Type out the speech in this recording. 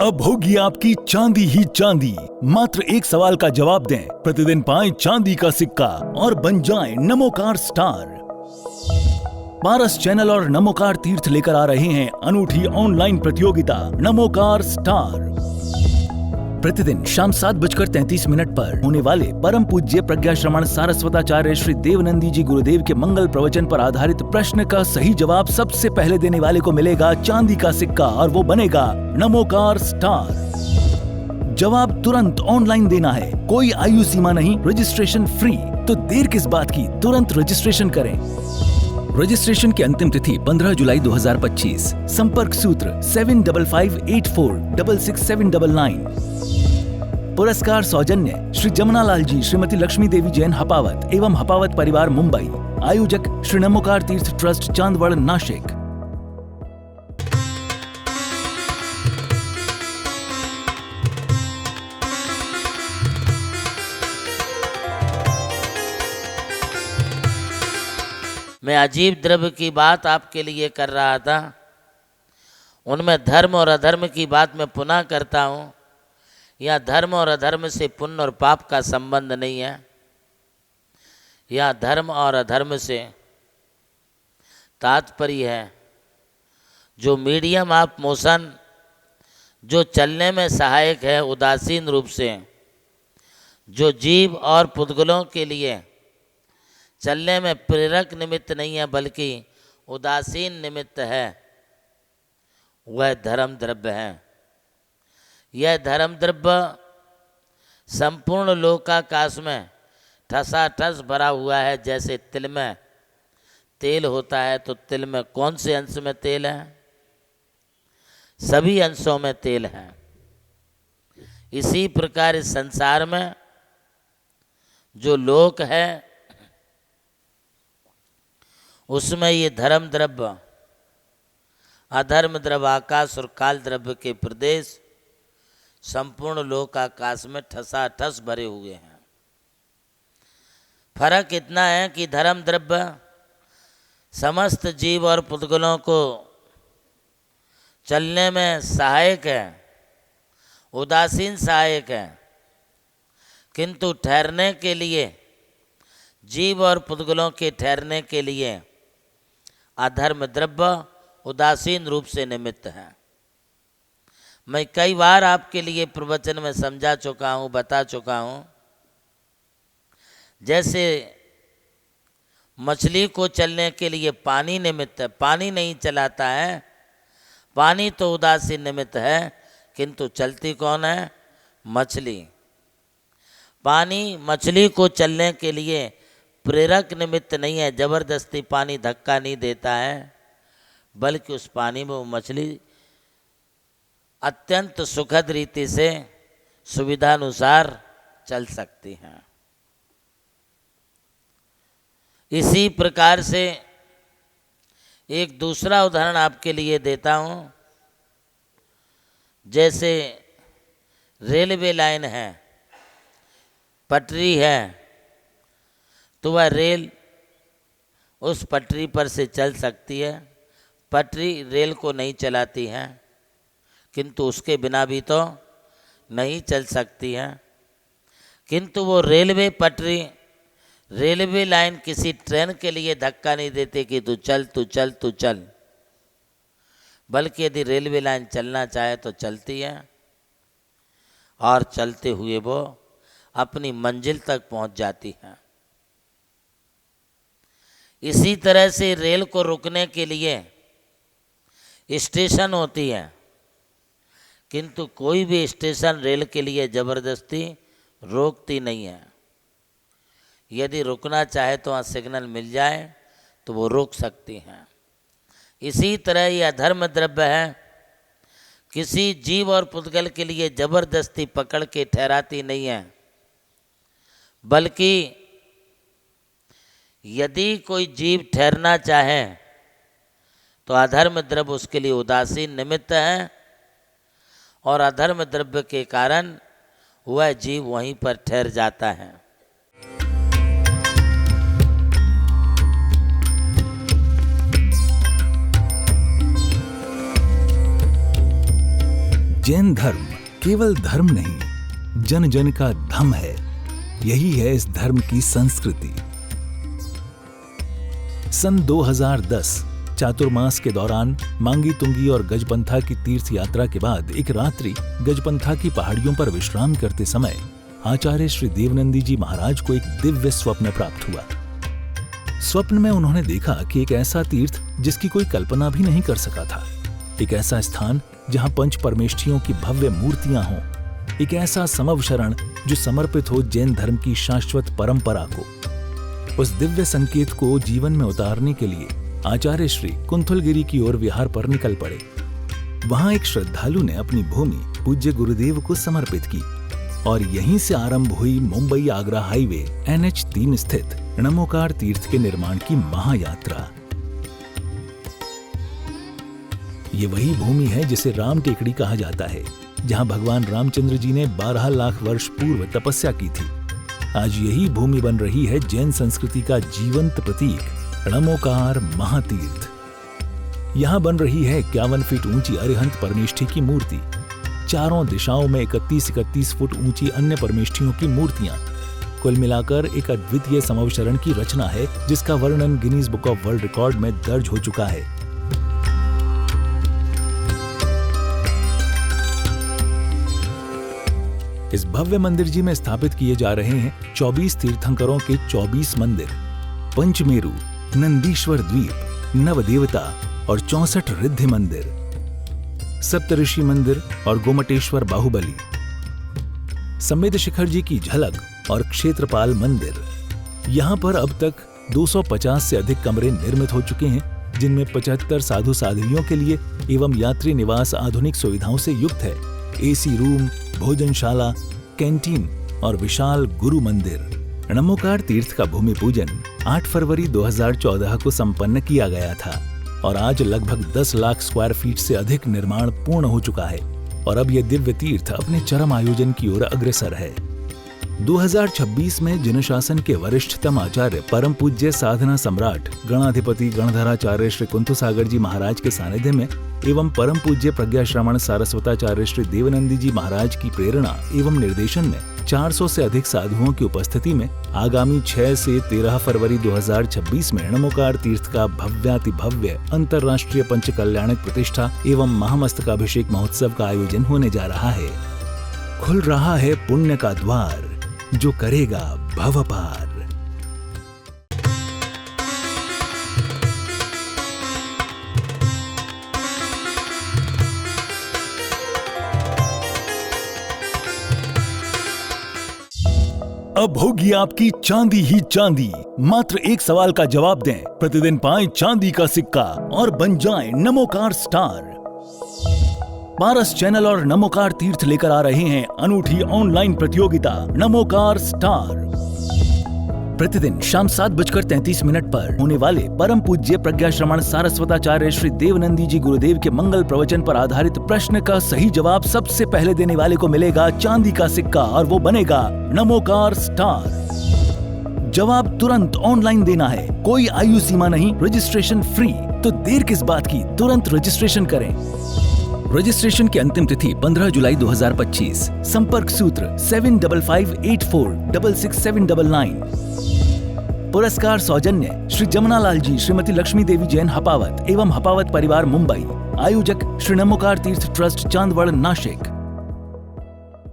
अब होगी आपकी चांदी ही चांदी। मात्र एक सवाल का जवाब दें, प्रतिदिन पाएं चांदी का सिक्का और बन जाएं नमोकार स्टार। पारस चैनल और नमोकार तीर्थ लेकर आ रहे हैं अनूठी ऑनलाइन प्रतियोगिता नमोकार स्टार। प्रतिदिन शाम 7:33 पर होने वाले परम पूज्य प्रज्ञा श्रमण सारस्वताचार्य श्री देवनंदी जी गुरुदेव के मंगल प्रवचन पर आधारित प्रश्न का सही जवाब सबसे पहले देने वाले को मिलेगा चांदी का सिक्का और वो बनेगा नमोकार स्टार। जवाब तुरंत ऑनलाइन देना है, कोई आयु सीमा नहीं, रजिस्ट्रेशन फ्री। तो देर किस बात की, तुरंत रजिस्ट्रेशन करें। रजिस्ट्रेशन की अंतिम तिथि 15 जुलाई 2025। संपर्क सूत्र 7554666799। पुरस्कार सौजन्य श्री जमुनालाल जी, श्रीमती लक्ष्मी देवी जैन हपावत एवं हपावत परिवार मुंबई। आयोजक श्री नमोकार तीर्थ ट्रस्ट चांदवड़ नाशिक। मैं अजीब द्रव्य की बात आपके लिए कर रहा था, उनमें धर्म और अधर्म की बात मैं पुनः करता हूँ। या धर्म और अधर्म से पुण्य और पाप का संबंध नहीं है, या धर्म और अधर्म से तात्पर्य है जो मीडियम ऑफ मोशन, जो चलने में सहायक है उदासीन रूप से, जो जीव और पुद्गलों के लिए चलने में प्रेरक निमित्त नहीं है बल्कि उदासीन निमित्त है, वह धर्म द्रव्य है। यह धर्म द्रव्य संपूर्ण लोकाकाश में ठसाठस भरा हुआ है। जैसे तिल में तेल होता है तो तिल में कौन से अंश में तेल है? सभी अंशों में तेल है। इसी प्रकार इस संसार में जो लोक है उसमें ये धर्म द्रव्य, अधर्म द्रव्य, आकाश और काल द्रव्य के प्रदेश संपूर्ण लोक आकाश में ठसाठस भरे हुए हैं। फर्क इतना है कि धर्म द्रव्य समस्त जीव और पुद्गलों को चलने में सहायक है, उदासीन सहायक है, किंतु ठहरने के लिए, जीव और पुद्गलों के ठहरने के लिए अधर्म द्रव्य उदासीन रूप से निमित्त है। मैं कई बार आपके लिए प्रवचन में समझा चुका हूँ, बता चुका हूँ। जैसे मछली को चलने के लिए पानी निमित्त है, पानी नहीं चलाता है, पानी तो उदासीन निमित्त है, किंतु चलती कौन है? मछली। पानी मछली को चलने के लिए प्रेरक निमित्त नहीं है, जबरदस्ती पानी धक्का नहीं देता है, बल्कि उस पानी में वो मछली अत्यंत सुखद रीति से सुविधानुसार चल सकती हैं। इसी प्रकार से एक दूसरा उदाहरण आपके लिए देता हूँ। जैसे रेलवे लाइन है, पटरी है, तो वह रेल उस पटरी पर से चल सकती है। पटरी रेल को नहीं चलाती है, किंतु उसके बिना भी तो नहीं चल सकती है। किंतु वो रेलवे पटरी, रेलवे लाइन किसी ट्रेन के लिए धक्का नहीं देते कि तू चल तू चल तू चल, बल्कि यदि रेलवे लाइन चलना चाहे तो चलती है और चलते हुए वो अपनी मंजिल तक पहुंच जाती है। इसी तरह से रेल को रुकने के लिए स्टेशन होती है, किंतु कोई भी स्टेशन रेल के लिए ज़बरदस्ती रोकती नहीं है। यदि रुकना चाहे तो वहाँ सिग्नल मिल जाए तो वो रोक सकती हैं। इसी तरह यह धर्म द्रव्य है, किसी जीव और पुद्गल के लिए ज़बरदस्ती पकड़ के ठहराती नहीं है, बल्कि यदि कोई जीव ठहरना चाहे तो अधर्म द्रव्य उसके लिए उदासीन निमित्त है, और अधर्म द्रव्य के कारण वह जीव वहीं पर ठहर जाता है। जैन धर्म केवल धर्म नहीं, जन जन का धम है। यही है इस धर्म की संस्कृति। सन 2010 चातुर्मास के दौरान मांगी तुंगी और गजपंथा की तीर्थ यात्रा के बाद एक रात्रि गजपंथा की पहाड़ियों पर विश्राम करते समय आचार्य श्री देवनंदी जी महाराज को एक दिव्य स्वप्न प्राप्त हुआ। स्वप्न में उन्होंने देखा कि एक ऐसा तीर्थ जिसकी कोई कल्पना भी नहीं कर सका था, एक ऐसा स्थान जहां पंच परमेष्ठियों की भव्य मूर्तियां हों, एक ऐसा समव शरण जो समर्पित हो जैन धर्म की शाश्वत परंपरा को। उस दिव्य संकेत को जीवन में उतारने के लिए आचार्य श्री कुंथलगिरी की ओर विहार पर निकल पड़े। वहां एक श्रद्धालु ने अपनी भूमि पूज्य गुरुदेव को समर्पित की और यहीं से आरंभ हुई मुंबई आगरा हाईवे NH3 स्थित नमोकार तीर्थ के निर्माण की महायात्रा। ये वही भूमि है जिसे राम टेकड़ी कहा जाता है, जहां भगवान रामचंद्र जी ने 12 लाख वर्ष पूर्व तपस्या की थी। आज यही भूमि बन रही है जैन संस्कृति का जीवंत प्रतीक नमोकार महातीर्थ। यहां बन रही है 51 फीट ऊंची अरिहंत परमेष्ठी की मूर्ति, चारों दिशाओं में 31-31 फुट ऊंची अन्य परमेष्ठियों की मूर्तियां। कुल मिलाकर एक अद्वितीय समवशरण की रचना है जिसका वर्णन Guinness book of world record में दर्ज हो चुका है। इस भव्य मंदिर जी में स्थापित किए जा रहे हैं 24 तीर्थंकरों के 24 मंदिर, पंचमेरु, नंदीश्वर द्वीप, नवदेवता और 64 रिद्धि मंदिर, सप्तऋषि मंदिर और गोमटेश्वर बाहुबली, संमेद शिखर जी की झलक और क्षेत्रपाल मंदिर। यहाँ पर अब तक 250 से अधिक कमरे निर्मित हो चुके हैं, जिनमें 75 साधु साध्वियों के लिए एवं यात्री निवास आधुनिक सुविधाओं से युक्त है। AC रूम, भोजनशाला, कैंटीन और विशाल गुरु मंदिर। नमोकार तीर्थ का भूमि पूजन 8 फरवरी 2014 को संपन्न किया गया था और आज लगभग 10 लाख स्क्वायर फीट से अधिक निर्माण पूर्ण हो चुका है और अब यह दिव्य तीर्थ अपने चरम आयोजन की ओर अग्रसर है। 2026 में जनशासन के वरिष्ठतम आचार्य परम पूज्य साधना सम्राट गणाधिपति गणधराचार्य श्री कुंथुसागर जी महाराज के सानिध्य में एवं परम पूज्य प्रज्ञा श्रवण सारस्वताचार्य श्री देवनंदी जी महाराज की प्रेरणा एवं निर्देशन में 400 से अधिक साधुओं की उपस्थिति में आगामी 6 से 13 फरवरी 2026 में नमोकार तीर्थ का भव्याति भव्य अंतर्राष्ट्रीय पंच कल्याणक प्रतिष्ठा एवं महामस्तकाभिषेक महोत्सव का आयोजन होने जा रहा है। खुल रहा है पुण्य का द्वार जो करेगा भव पार। अब होगी आपकी चांदी ही चांदी। मात्र एक सवाल का जवाब दें, प्रतिदिन पाएं चांदी का सिक्का और बन जाएं नमोकार स्टार। पारस चैनल और नमोकार तीर्थ लेकर आ रहे हैं अनूठी ऑनलाइन प्रतियोगिता नमोकार स्टार। प्रतिदिन शाम 7:33 पर होने वाले परम पूज्य प्रज्ञा श्रवण सारस्वताचार्य श्री देवनंदी जी गुरुदेव के मंगल प्रवचन पर आधारित प्रश्न का सही जवाब सबसे पहले देने वाले को मिलेगा चांदी का सिक्का और वो बनेगा नमोकार स्टार। जवाब तुरंत ऑनलाइन देना है, कोई आयु सीमा नहीं, रजिस्ट्रेशन फ्री। तो देर किस बात की, तुरंत रजिस्ट्रेशन करें। रजिस्ट्रेशन की अंतिम तिथि 15 जुलाई 2025। संपर्क सूत्र 7558466799। पुरस्कार सौजन्य श्री जमुनालाल जी, श्रीमती लक्ष्मी देवी जैन हपावत एवं हपावत परिवार मुंबई। आयोजक श्री नमोकार तीर्थ ट्रस्ट चांदवड़ नाशिक।